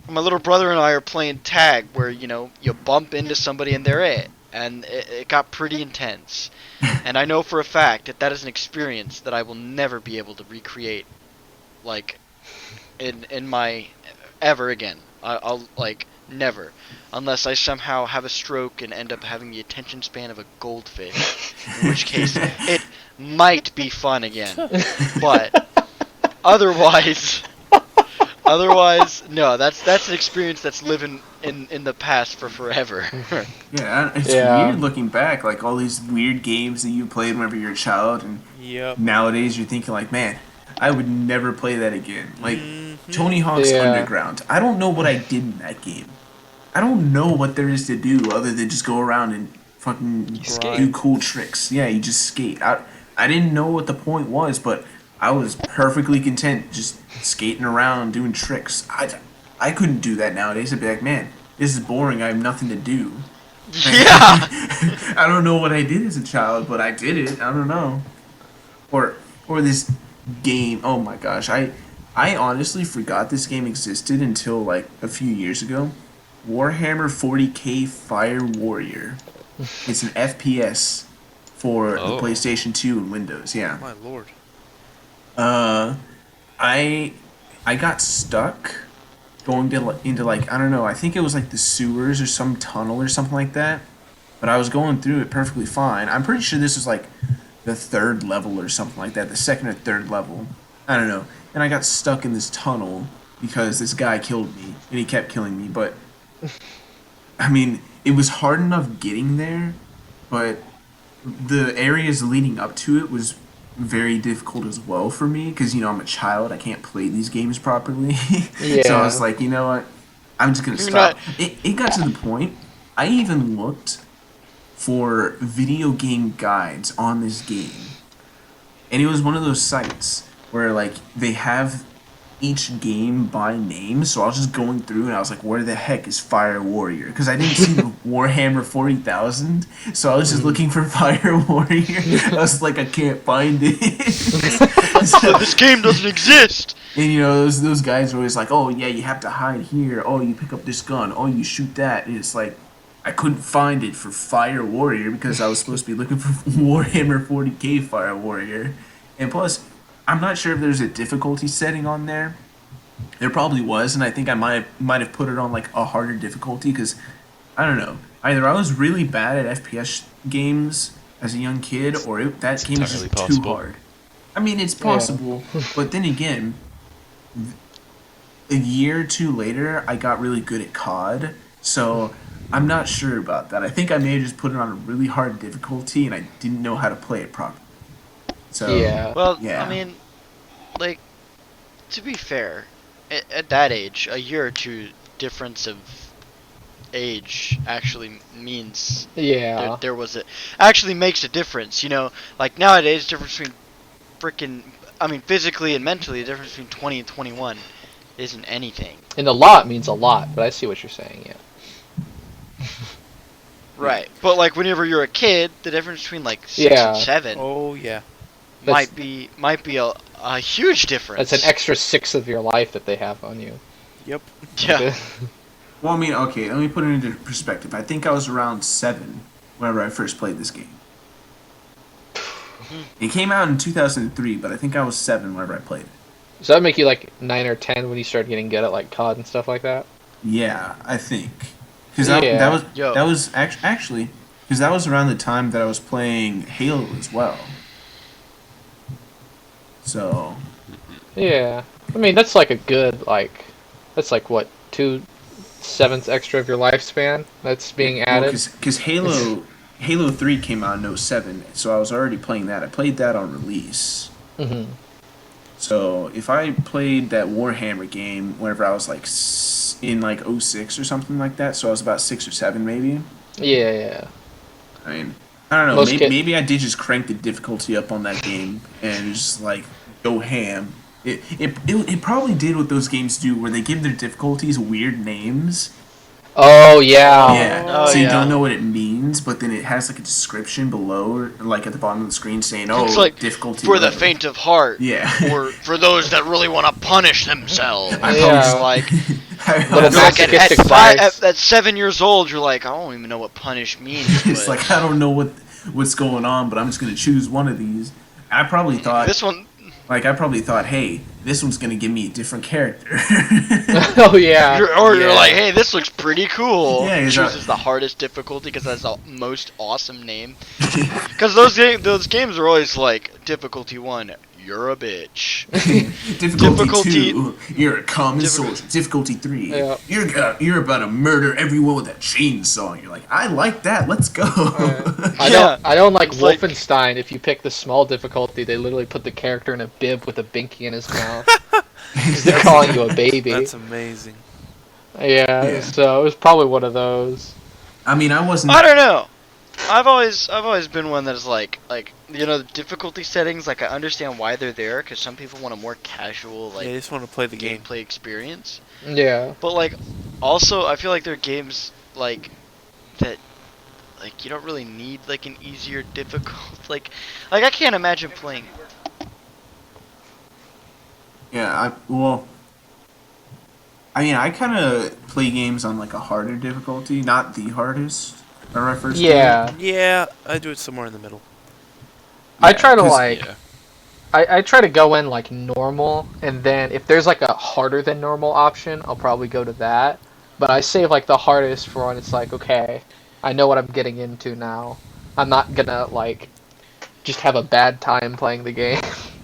My little brother and I are playing tag where, you bump into somebody and they're it. And it got pretty intense. And I know for a fact that is an experience that I will never be able to recreate, like, in my ever again. I'll like never, unless I somehow have a stroke and end up having the attention span of a goldfish, in which case it might be fun again. But otherwise, no. That's an experience that's living in the past for forever. Yeah, it's weird looking back, like all these weird games that you played whenever you were a child, and nowadays you're thinking like, man, I would never play that again. Like Tony Hawk's Underground. I don't know what I did in that game. I don't know what there is to do other than just go around and fucking do cool tricks. Yeah, you just skate. I didn't know what the point was, but I was perfectly content just skating around doing tricks. I couldn't do that nowadays. I'd be like, man, this is boring. I have nothing to do. Yeah. I don't know what I did as a child, but I did it. I don't know. Or this game. Oh my gosh, I honestly forgot this game existed until like a few years ago. Warhammer 40K Fire Warrior. It's an FPS for the PlayStation 2 and Windows. Yeah. My lord. I got stuck going into like, I don't know, I think it was like the sewers or some tunnel or something like that. But I was going through it perfectly fine. I'm pretty sure this was like the third level or something like that, the second or third level. I don't know. And I got stuck in this tunnel because this guy killed me and he kept killing me. But I mean, it was hard enough getting there, but the areas leading up to it was very difficult as well for me because, you know, I'm a child. I can't play these games properly. So I was like, you know what? I'm just going to stop. It got to the point, I even looked for video game guides on this game. And it was one of those sites where, like, they have each game by name. So I was just going through and I was like, where the heck is Fire Warrior? Because I didn't see the Warhammer 40,000. So I was just looking for Fire Warrior. I was like, I can't find it. So, this game doesn't exist. And, you know, those guys are always like, oh, yeah, you have to hide here. Oh, you pick up this gun. Oh, you shoot that. And it's like, I couldn't find it for Fire Warrior because I was supposed to be looking for Warhammer 40K Fire Warrior. And plus, I'm not sure if there's a difficulty setting on there. There probably was, and I think I might have put it on like a harder difficulty because, I don't know, either I was really bad at FPS games as a young kid, or that game is just too hard. I mean, it's possible, but then again, a year or two later, I got really good at COD, so I'm not sure about that. I think I may have just put it on a really hard difficulty, and I didn't know how to play it properly. So, I mean, like, to be fair, at that age, a year or two difference of age actually means there was actually makes a difference, you know? Like, nowadays, the difference between physically and mentally, the difference between 20 and 21 isn't anything. And a lot means a lot, but I see what you're saying, yeah. Right, but like whenever you're a kid, the difference between like 6 and 7 might be a huge difference. That's an extra 6 of your life that they have on you. Yep. Yeah. Well, I mean, okay, let me put it into perspective. I think I was around 7 whenever I first played this game. It came out in 2003, but I think I was 7 whenever I played it. Does that make you like 9 or 10 when you started getting good at like COD and stuff like that? Yeah, I think. Because that was actually because that was around the time that I was playing Halo as well. So. Yeah, I mean that's like a good that's like what 2/7 extra of your lifespan that's being added. Because Halo 3 came out in 2007, so I was already playing that. I played that on release. Mm-hmm. So if I played that Warhammer game whenever I was like in like 2006 or something like that, so I was about 6 or 7 maybe. Yeah. I mean, I don't know. Maybe I did just crank the difficulty up on that game and just like go ham. It probably did what those games do, where they give their difficulties weird names. Oh yeah. Yeah. So you don't know what it means, but then it has like a description below, or like at the bottom of the screen saying, "Oh, it's like difficulty for the faint of heart." Yeah. Or for those that really want to punish themselves. I'm probably just like. At 7 years old, you're like, I don't even know what punish means. It's like I don't know what's going on, but I'm just gonna choose one of these. I probably thought this one. Like, I probably thought, hey, this one's gonna give me a different character. Oh yeah. You're like, hey, this looks pretty cool. Yeah, Chooses the hardest difficulty because that's the most awesome name. Because those games are always like difficulty 1, you're a bitch. Difficulty 2, you're a common soldier. Difficulty 3, Yeah. you're about to murder everyone with a chainsaw. And you're like, I like that. Let's go. I don't like It's like- Wolfenstein. If you pick the small difficulty, they literally put the character in a bib with a binky in his mouth. 'Cause they're calling you a baby. That's amazing. Yeah, so it was probably one of those. I mean, I wasn't. I don't know. I've always been one that is like the difficulty settings. Like I understand why they're there because some people want a more casual Yeah, you just want to play the game. gameplay experience. Yeah. But like, also I feel like there are games like that, like you don't really need like an easier difficult. Like I can't imagine playing. Yeah, I mean, I kind of play games on like a harder difficulty, not the hardest. Or my first game. Yeah, I do it somewhere in the middle. I try to 'cause- like. Yeah. I try to go in like normal, and then if there's like a harder than normal option, I'll probably go to that. But I save like the hardest for when it's like, okay, I know what I'm getting into now. I'm not gonna like just have a bad time playing the game.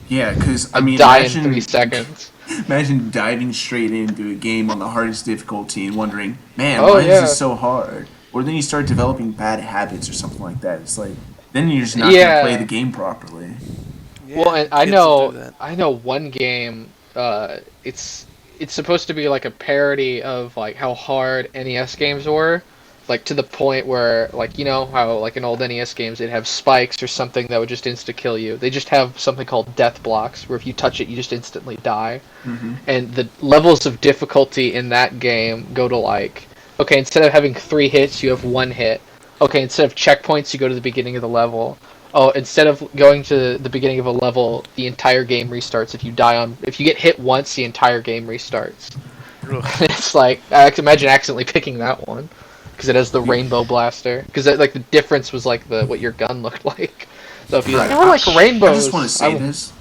Yeah, because I I mean, die in 3 seconds. Imagine diving straight into a game on the hardest difficulty and wondering, man, Oh, why yeah. is this so hard? Or then you start developing bad habits or something like that. It's like, then you're just not Yeah. gonna play the game properly. Well, and I kids will do know that. one game. It's supposed to be like a parody of like how hard NES games were, like to the point where like you know how like in old NES games they'd have spikes or something that would just insta kill you. They just have something called death blocks where if you touch it you just instantly die. Hmm. And the levels of difficulty in that game go to like, okay, instead of having 3 hits you have 1 hit. Okay, instead of checkpoints you go to the beginning of the level. Oh, instead of going to the beginning of a level, the entire game restarts. If you get hit once, the entire game restarts. Ugh. It's like I can imagine accidentally picking that one because it has the rainbow blaster. Because like the difference was like what your gun looked like. So if you like, I like rainbows. I just want to say I- this.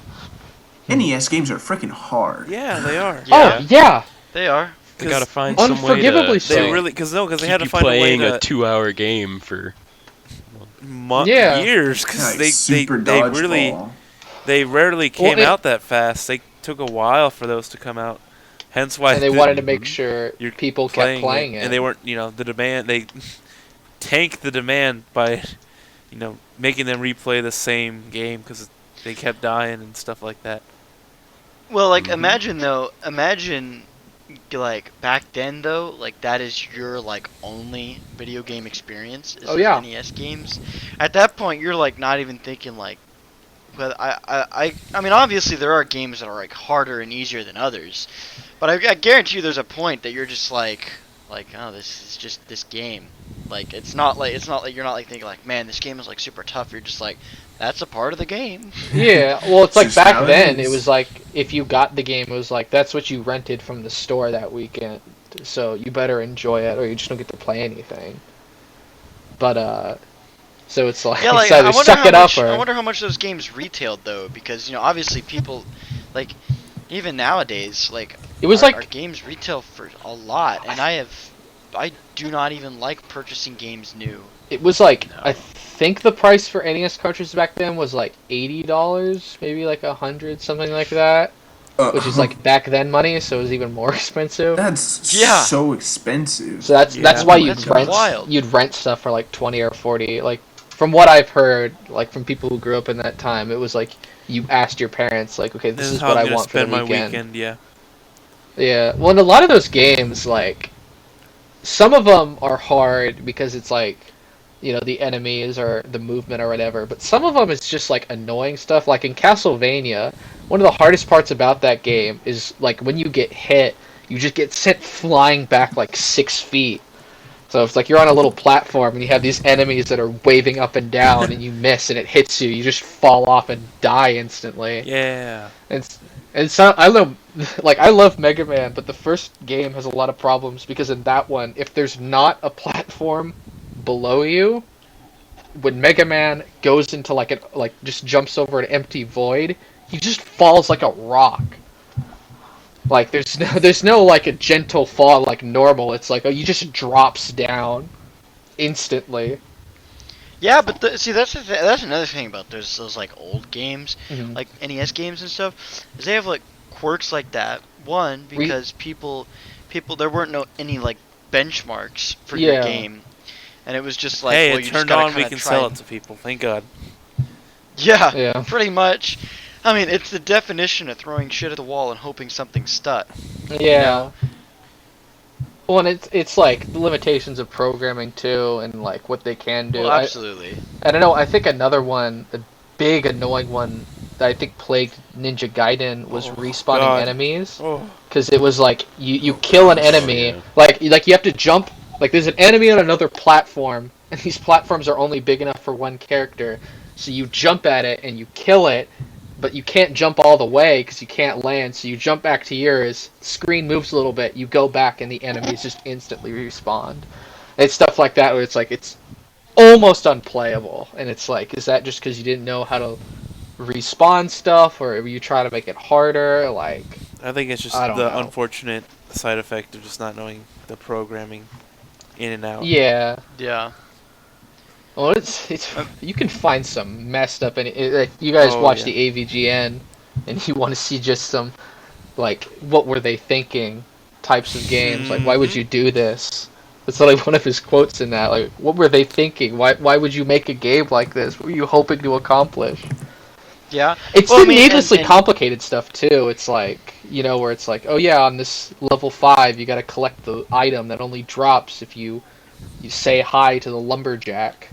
NES games are freaking hard. Yeah, they are. Oh yeah, They are. They gotta find some way unforgivably to so. They really, because they had to keep you find a way playing to a 2-hour game for. Yeah. years because Like they Super really Dodgeball. they rarely came it- out that fast. They took a while for those to come out. Hence why And they wanted to make sure you're people kept playing it. and they weren't, the demand. They tanked the demand by, making them replay the same game because they kept dying and stuff like that. Well, like Mhm. imagine like back then though, like that is your like only video game experience is Oh, yeah. NES games. At that point, you're like not even thinking like, well, I mean obviously there are games that are like harder and easier than others, but I guarantee you there's a point that you're just like oh, this is just this game. Like it's not like you're not like thinking like, man, this game is like super tough. You're just like, that's a part of the game. Yeah, well, it's like Just how back it then, is. it was like if you got the game, it was like that's what you rented from the store that weekend. So you better enjoy it, or you just don't get to play anything. But so it's like Yeah, like it's I either wonder suck how it up much or I wonder how much those games retailed though, because obviously people like even nowadays like it was our like games retail for a lot, and I do not even like purchasing games new. it was like No. I think the price for NES cartridges back then was like $80, maybe like 100, something like that, which is like back then money, so it was even more expensive. That's Yeah. so expensive. So that's Yeah. why That's you'd wild. rent stuff for like 20 or 40. Like from what I've heard, like from people who grew up in that time, it was like you asked your parents like, okay, this is how what I'm I gonna want for the spend my weekend. Yeah. Yeah. Well, and a lot of those games, like some of them are hard because it's like the enemies or the movement or whatever, but some of them it's just like annoying stuff. Like in Castlevania, one of the hardest parts about that game is like when you get hit, you just get sent flying back like 6 feet. So it's like you're on a little platform and you have these enemies that are waving up and down and you miss and it hits you, you just fall off and die instantly. Yeah. And so I love Mega Man, but the first game has a lot of problems because in that one, if there's not a platform below you, when Mega Man goes into just jumps over an empty void, he just falls like a rock. Like there's no like a gentle fall like normal. It's like he just drops down instantly. Yeah, but see that's that's another thing about those like old games, Mhm. like NES games and stuff, is they have like quirks like that. One, because people there weren't any like benchmarks for your game, and it was just like, hey, well, it you just turned gotta on. We kinda can try sell and- it to people. Thank God. Yeah, pretty much. I mean, it's the definition of throwing shit at the wall and hoping something stuck. Yeah. You know? Well, and it's like the limitations of programming too, and like what they can do. Well, absolutely. I don't know. I think another one, a big annoying one that I think plagued Ninja Gaiden was respawning God. enemies. Oh. Because it was like you kill an enemy, like you have to jump. Like there's an enemy on another platform, and these platforms are only big enough for one character. So you jump at it and you kill it, but you can't jump all the way because you can't land. So you jump back to yours. Screen moves a little bit. You go back, and the enemies just instantly respawned. It's stuff like that where it's like it's almost unplayable, and it's like, is that just because you didn't know how to respawn stuff, or were you trying to make it harder? Like, I think it's just I don't the know. unfortunate side effect of just not knowing the programming in and out. Yeah. Yeah. Well, it's you can find some messed up, and like you guys watch yeah. the AVGN, and you want to see just some, like, what were they thinking types of games. Like, why would you do this? It's like one of his quotes in that. Like, what were they thinking? Why would you make a game like this? What were you hoping to accomplish? Yeah. It's Well, I the mean, needlessly and- complicated stuff too. It's like, you know, where it's like, oh yeah, on this level 5, you got to collect the item that only drops if you say hi to the lumberjack.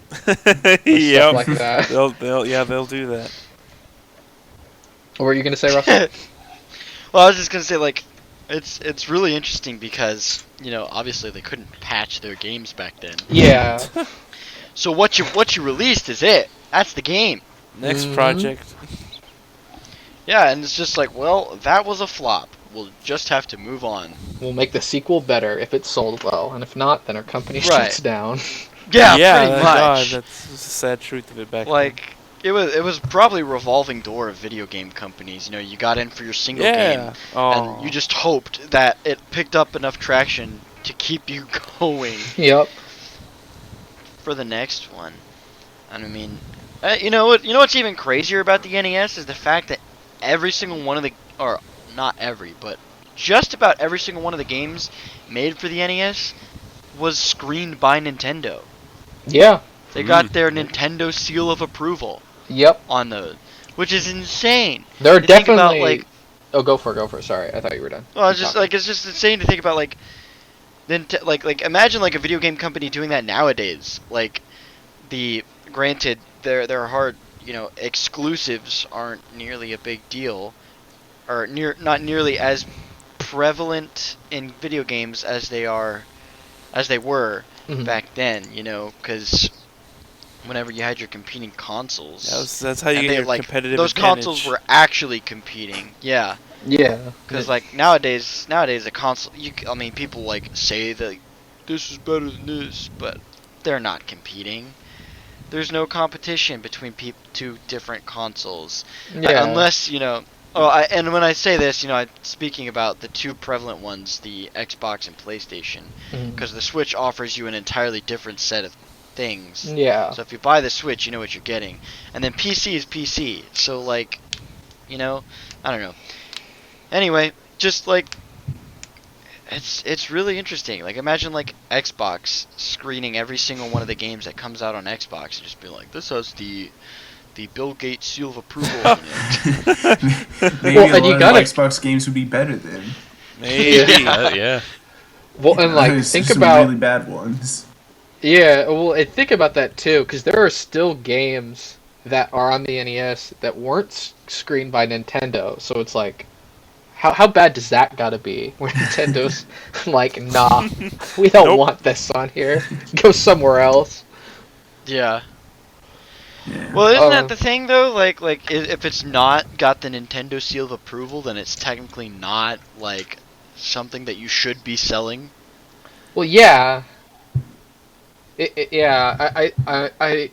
Yep. Like that. They'll do that. What were you gonna say, Russell? Well, I was just gonna say, like, it's really interesting because, you know, obviously they couldn't patch their games back then. Yeah. So what you released is it. That's the game. Next Mhm. project. Yeah, and it's just like, well, that was a flop. We'll just have to move on. We'll make the sequel better if it sold well, and if not, then our company Right. shuts down. Yeah, yeah, pretty God, much. that's the sad truth of it back Like, it was probably a revolving door of video game companies. You know, you got in for your single then. game, Yeah. Oh. and you just hoped that it picked up enough traction to keep you going Yep. for the next one. And I mean, you know what's even crazier about the NES is the fact that every single one of the, or not every, but just about every single one of the games made for the NES was screened by Nintendo. Yeah. They got their Nintendo seal of approval Yep. on those, which is insane. There are To think about, definitely. like- Oh, go for it. Sorry, I thought you were done. Well, it's just like, it's just insane to think about, like, like imagine like a video game company doing that nowadays. Like, granted, their hard, you know, exclusives aren't nearly a big deal, or not nearly as prevalent in video games as they were Mhm. back then. You know, because whenever you had your competing consoles, That's how you and get they, your like, competitive those advantage. consoles were actually competing. Yeah. Yeah. Because like nowadays a console, I mean, people like say that this is better than this, but they're not competing. There's no competition between two different consoles, Yeah. unless, you know. Oh, and when I say this, you know, I'm speaking about the two prevalent ones, the Xbox and PlayStation, Mhm. because the Switch offers you an entirely different set of things. Yeah. So if you buy the Switch, you know what you're getting, and then PC is PC. So like, you know, I don't know. Anyway, just like, it's really interesting. Like, imagine like Xbox screening every single one of the games that comes out on Xbox and just be like, this has the Bill Gates seal of approval on it. Maybe Well, a and you lot gotta- of Xbox games would be better then. Maybe. Yeah. Well, and like There's think some about really bad ones. yeah. Well, and think about that too, because there are still games that are on the NES that weren't screened by Nintendo. So it's like, how bad does that gotta be? Where Nintendo's like, nah, we don't Nope. want this on here. Go somewhere else. Yeah. Yeah. Well, isn't Um, that the thing though? Like if it's not got the Nintendo seal of approval, then it's technically not like something that you should be selling. Well, yeah. Yeah, I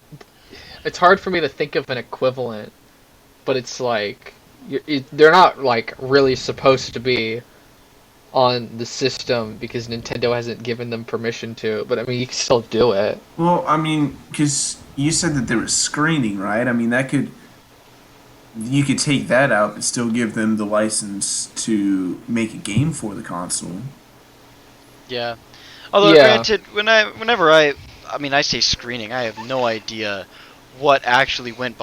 it's hard for me to think of an equivalent, but it's like, they're not like really supposed to be on the system because Nintendo hasn't given them permission to. But I mean, you can still do it. Well, I mean, because you said that there was screening, right? I mean, you could take that out but still give them the license to make a game for the console. Yeah. Although, Yeah. granted, whenever I say screening, I have no idea what actually went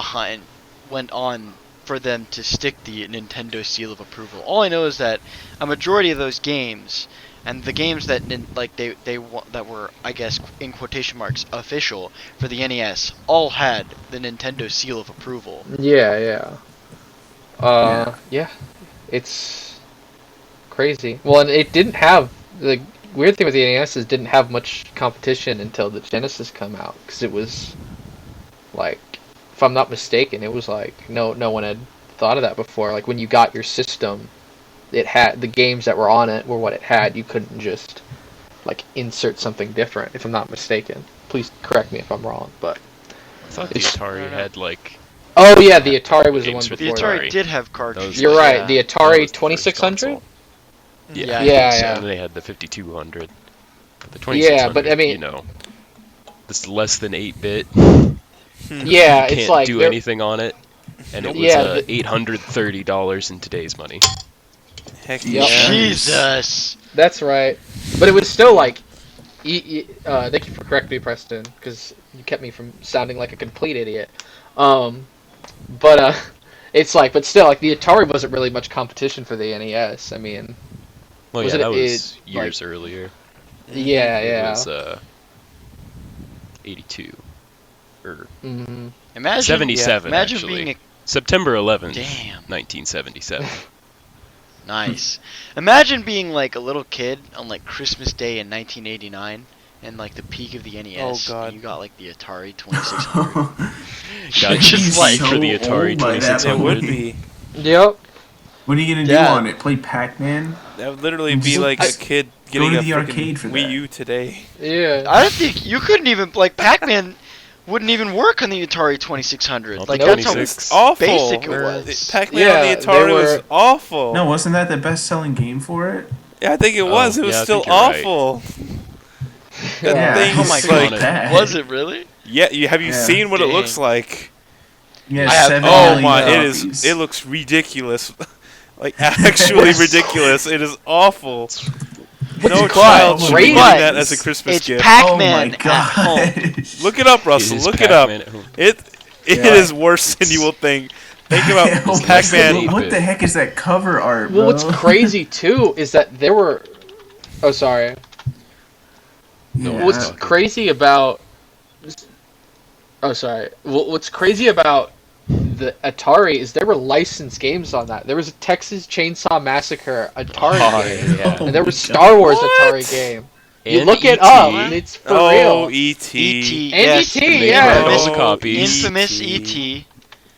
on for them to stick the Nintendo seal of approval. All I know is that a majority of those games, and the games that that were, I guess, in quotation marks, official for the NES, all had the Nintendo seal of approval. Yeah. Yeah. It's crazy. Well, and it didn't have the weird thing with the NES is it didn't have much competition until the Genesis come out because it was like, if I'm not mistaken, it was like no one had thought of that before. Like when you got your system, it had the games that were on it were what it had. You couldn't just like insert something different. If I'm not mistaken, please correct me if I'm wrong. But I thought the Atari had like. Oh yeah, the Atari was the one Games for before. The that. Atari did have cartridges. You're right. Yeah. The That Atari was the first 2600. console. Yeah, Yeah. And they had the 5200. But the 2600, Yeah, but I mean, you know, this less than 8-bit. yeah, You it's can't like do they're- anything on it, and it was Yeah, $830 in today's money. Heck Yep. yeah. Jesus. That's right. But it was still like, thank you for correcting me, Preston, because you kept me from sounding like a complete idiot. It's like, but still, like the Atari wasn't really much competition for the NES. I mean, Well, Was yeah, it- that was it, years earlier. yeah. It was 82 or Mhm. Imagine 77 Imagine actually. being September 11th, Damn. 1977. nice. Imagine being like a little kid on like Christmas Day in 1989 and like the peak of the NES. Oh, God. And you got like the Atari 2600. Got Just just like- for the so Atari old by that 2600. It would be. Yep. What are you gonna Yeah. do on it? Play Pac-Man? That would literally be like a kid getting to a the freaking arcade for Wii that. U today. Yeah. I don't think you couldn't even like Pac-Man wouldn't even work on the Atari 2600. Well, Like the that's how 26. Awful. basic it was. Pac-Man Yeah, on the they Atari was were- awful. No, wasn't that the best-selling game for it? Yeah, I think it was. It was yeah, I still think you're right. awful. That Yeah. thing Oh is my like, God. bad. Was it really? yeah. Have you Yeah. seen what it Dang. looks like? Yeah, I have- 7 Oh million my! copies. It looks ridiculous. Like actually ridiculous. It is awful. No child should be Great. getting that as a Christmas It's gift. Pac-Man oh my at home. gosh. Look it up, Russell. Is Look it up. Pac-Man at home? It Yeah. is worse than you will think. Think about Oh, Pac-Man. What the heck is that cover art, bro? Well, what's crazy too is that there were. Oh, sorry. Yeah. What's crazy about? Oh, sorry. What's crazy about the Atari is there were licensed games on that. There was a Texas Chainsaw Massacre Atari Oh, game, yeah. and there was my Star Wars What? Atari game. You And look it E.T. up, and it's for Oh, real. E.T. E.T. And yes. E.T., And they yeah. had all the Oh, copies. Infamous E.T.. E.T.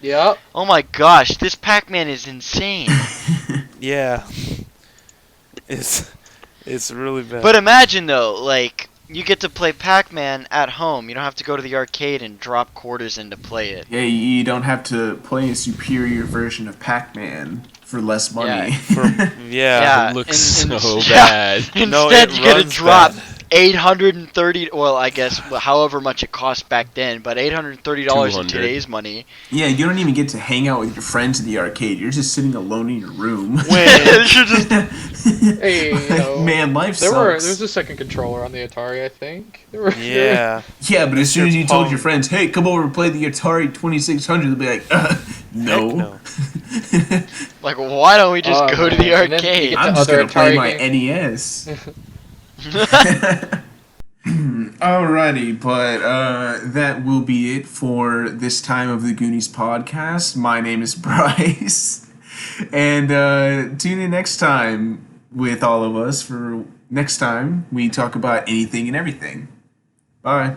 Yep. Oh my gosh, this Pac-Man is insane. Yeah. It's really bad. But imagine though, like you get to play Pac-Man at home. You don't have to go to the arcade and drop quarters in to play it. Yeah, you don't have to play a superior version of Pac-Man for less money. yeah. It looks and- so yeah. bad. Instead, No, it you gotta runs drop bad. 830. Well, I guess however much it cost back then, but $830 in 200. today's money. Yeah, you don't even get to hang out with your friends at the arcade. You're just sitting alone in your room. You're just Hey, you know, Man, life there sucks. was a second controller on the Atari, I think. There were, Yeah. Yeah, but as soon as you told Pong. your friends, hey, come over and play the Atari 2600, they'll be like, no. Heck no. like, why don't we just go to the man, and then you arcade? get I'm to just other going to play Atari my games. NES. Alrighty, but that will be it for this time of the Goonies podcast. My name is Bryce. And tune in next time with all of us for next time we talk about anything and everything. Bye.